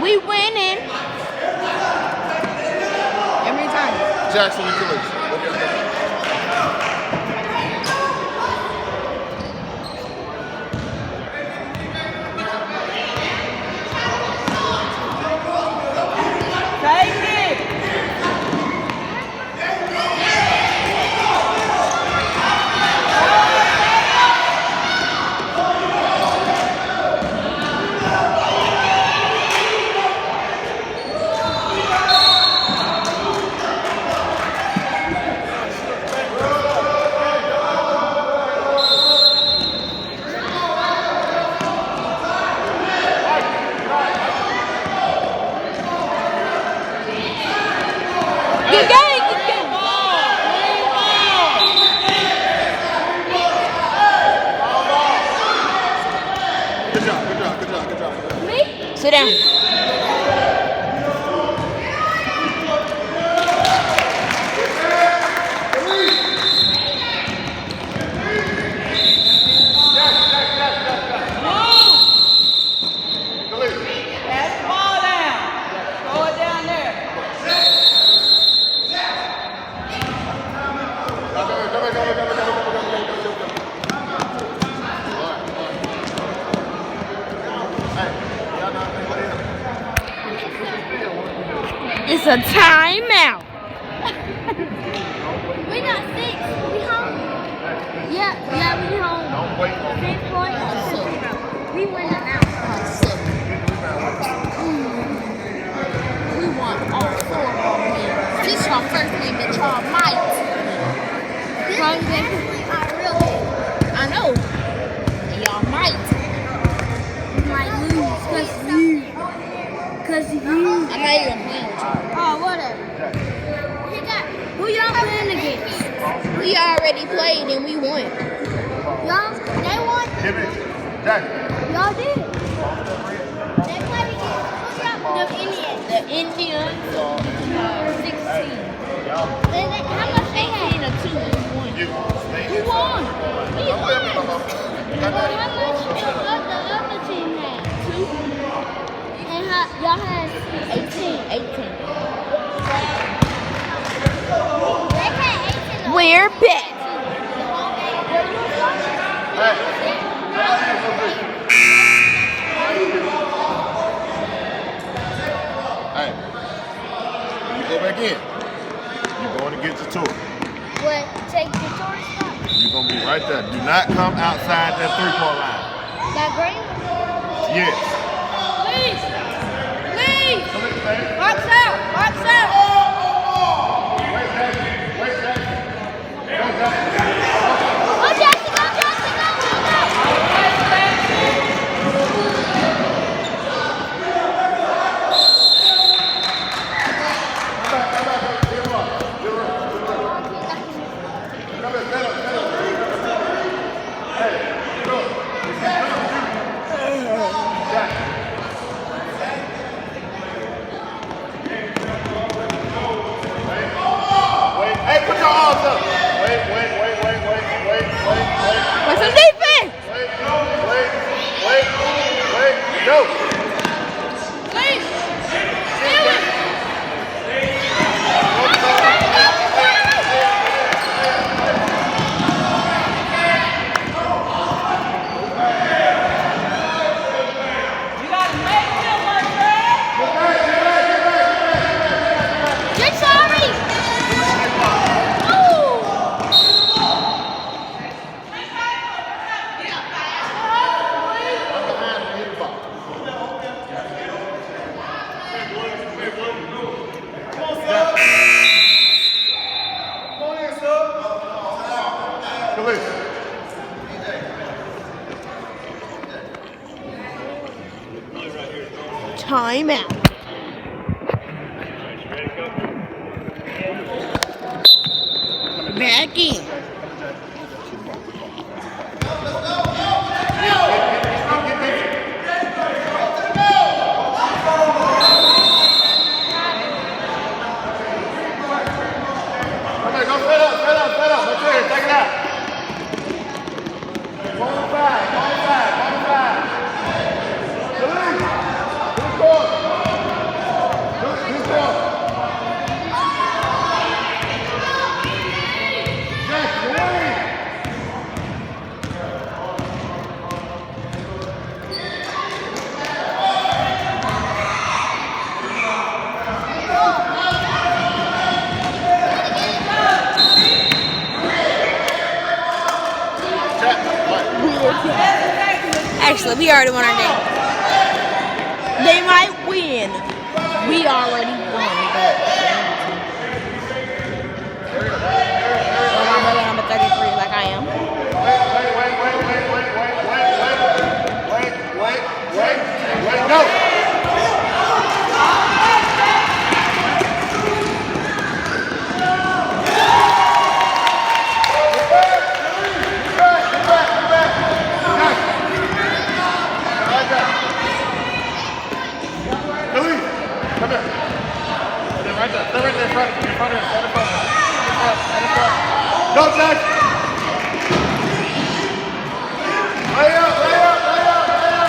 We winning. Every time. Jackson and Killers. Take it. Sit down. Pass the ball down. Throw it down there. It's a timeout. We got 6. We home. Yeah, we home. 6 points. We win it now. We won all 4 of our games. This is our first game that y'all might. This is actually our real game. I know. And y'all might. We might lose because you. I'm not even playing with you. Oh, whatever. Who y'all playing against? We already played and we won. Y'all? They won? Y'all did? They played against the Indians. The Indians 16. How much they had? 18 or 2 won. Who won? We won. How much the other team had? 2. And y'all had 18. We're back. Hey, you go back in. You're going to get your tour. What? Take the tourist spot? You're going to be right there. Do not come outside that 3-point line. That green? Yes. Please. Box out. Go, Jackson, go! Hey, put your arms up. Wait. Where's some defense? Wait. Go. Please. You got to make them, my friend. You're sorry! Timeout. Back in. Actually, we already won our game. They might win. We already won. So my brother number 33 like I am. Wait, go! Louis, come here. Stay right there in front. Go, Jack.